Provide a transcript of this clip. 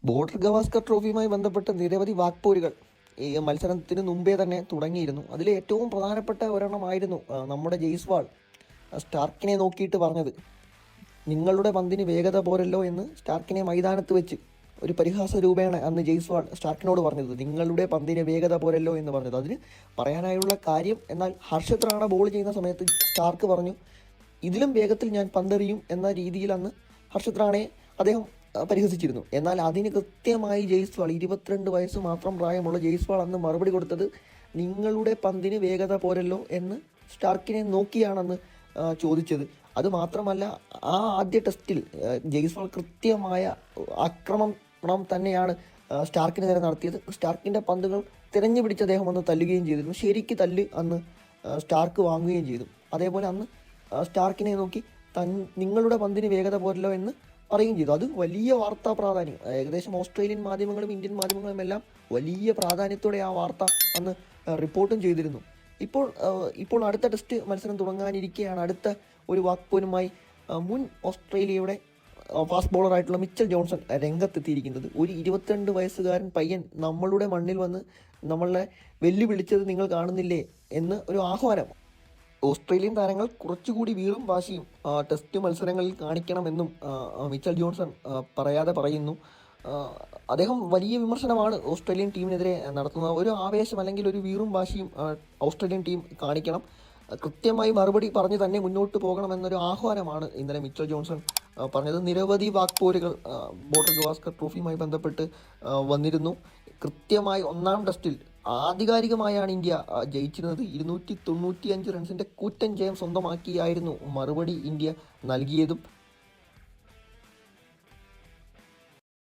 Border Gavaskar ട്രോഫിയുമായി ബന്ധപ്പെട്ട് നിരവധി വാക്പോരുകൾ ഈ മത്സരത്തിന് മുമ്പേ തന്നെ തുടങ്ങിയിരുന്നു. അതിൽ ഏറ്റവും പ്രധാനപ്പെട്ട ഒരെണ്ണമായിരുന്നു നമ്മുടെ ജയ്സ്വാൾ സ്റ്റാർക്കിനെ നോക്കിയിട്ട് പറഞ്ഞത്. നിങ്ങളുടെ പന്തിന് വേഗത പോരല്ലോ എന്ന് സ്റ്റാർക്കിനെ മൈതാനത്ത് വെച്ച് ഒരു പരിഹാസ രൂപേണ അന്ന് ജയ്സ്വാൾ സ്റ്റാർക്കിനോട് പറഞ്ഞത്. നിങ്ങളുടെ പന്തിന് വേഗത പോരല്ലോ എന്ന് പറഞ്ഞത്. അതിന് പറയാനായുള്ള കാര്യം, എന്നാൽ ഹർഷത് റാണ ബോൾ ചെയ്യുന്ന സമയത്ത് സ്റ്റാർക്ക് പറഞ്ഞു ഇതിലും വേഗത്തിൽ ഞാൻ പന്തെറിയും എന്ന രീതിയിൽ അന്ന് ഹർഷത് റാണയെ അദ്ദേഹം പരിഹസിച്ചിരുന്നു. എന്നാൽ അതിന് കൃത്യമായി ജയ്സ്വാൾ, 22 വയസ്സ് മാത്രം പ്രായമുള്ള ജയ്സ്വാൾ അന്ന് മറുപടി കൊടുത്തത് നിങ്ങളുടെ പന്തിന് വേഗത പോരല്ലോ എന്ന് സ്റ്റാർക്കിനെ നോക്കിയാണെന്ന് ചോദിച്ചത്. അതുമാത്രമല്ല, ആ ആദ്യ ടെസ്റ്റിൽ ജയ്സ്വാൾ കൃത്യമായ ആക്രമണം തന്നെയാണ് സ്റ്റാർക്കിന് നേരെ നടത്തിയത്. സ്റ്റാർക്കിൻ്റെ പന്തുകൾ തിരഞ്ഞു പിടിച്ച് അദ്ദേഹം അന്ന് തല്ലുകയും ചെയ്തിരുന്നു. ശരിക്ക് തല്ല് അന്ന് സ്റ്റാർക്ക് വാങ്ങുകയും ചെയ്തു. അതേപോലെ അന്ന് സ്റ്റാർക്കിനെ നോക്കി നിങ്ങളുടെ പന്തിന് വേഗത പോരല്ലോ എന്ന് പറയുകയും ചെയ്തു. അത് വലിയ വാർത്താ പ്രാധാന്യം, ഏകദേശം ഓസ്ട്രേലിയൻ മാധ്യമങ്ങളും ഇന്ത്യൻ മാധ്യമങ്ങളും എല്ലാം വലിയ പ്രാധാന്യത്തോടെ ആ വാർത്ത അന്ന് റിപ്പോർട്ടും ചെയ്തിരുന്നു. ഇപ്പോൾ അടുത്ത ടെസ്റ്റ് മത്സരം തുടങ്ങാനിരിക്കെയാണ് അടുത്ത ഒരു വാക്പോരുമായി മുൻ ഓസ്ട്രേലിയയുടെ ഫാസ്റ്റ് ബോളറായിട്ടുള്ള മിച്ചൽ ജോൺസൺ രംഗത്തെത്തിയിരിക്കുന്നത്. ഒരു 22 വയസ്സുകാരൻ പയ്യൻ നമ്മളുടെ മണ്ണിൽ വന്ന് നമ്മളെ വെല്ലുവിളിച്ചത് നിങ്ങൾ കാണുന്നില്ലേ എന്ന് ഒരു ആഹ്വാനം. ഓസ്ട്രേലിയൻ താരങ്ങൾ കുറച്ചുകൂടി വീറും വാശിയും ടെസ്റ്റ് മത്സരങ്ങളിൽ കാണിക്കണമെന്നും മിച്ചൽ ജോൺസൺ പറയാതെ പറയുന്നു. അദ്ദേഹം വലിയ വിമർശനമാണ് ഓസ്ട്രേലിയൻ ടീമിനെതിരെ നടത്തുന്നത്. ഒരു ആവേശം അല്ലെങ്കിൽ ഒരു വീറും വാശിയും ഓസ്ട്രേലിയൻ ടീം കാണിക്കണം, കൃത്യമായി മറുപടി പറഞ്ഞ് തന്നെ മുന്നോട്ട് പോകണമെന്നൊരു ആഹ്വാനമാണ് ഇന്നലെ മിച്ചൽ ജോൺസൺ പറഞ്ഞത്. നിരവധി വാക്പോരുകൾ ബോർഡർ ഗവാസ്കർ ട്രോഫിയുമായി ബന്ധപ്പെട്ട് വന്നിരുന്നു. കൃത്യമായി ഒന്നാം ടെസ്റ്റിൽ ആധികാരികമായാണ് ഇന്ത്യ ജയിച്ചിരുന്നത്. 295 റൺസിൻ്റെ കൂറ്റൻ ജയം സ്വന്തമാക്കിയായിരുന്നു മറുപടി ഇന്ത്യ നൽകിയതും.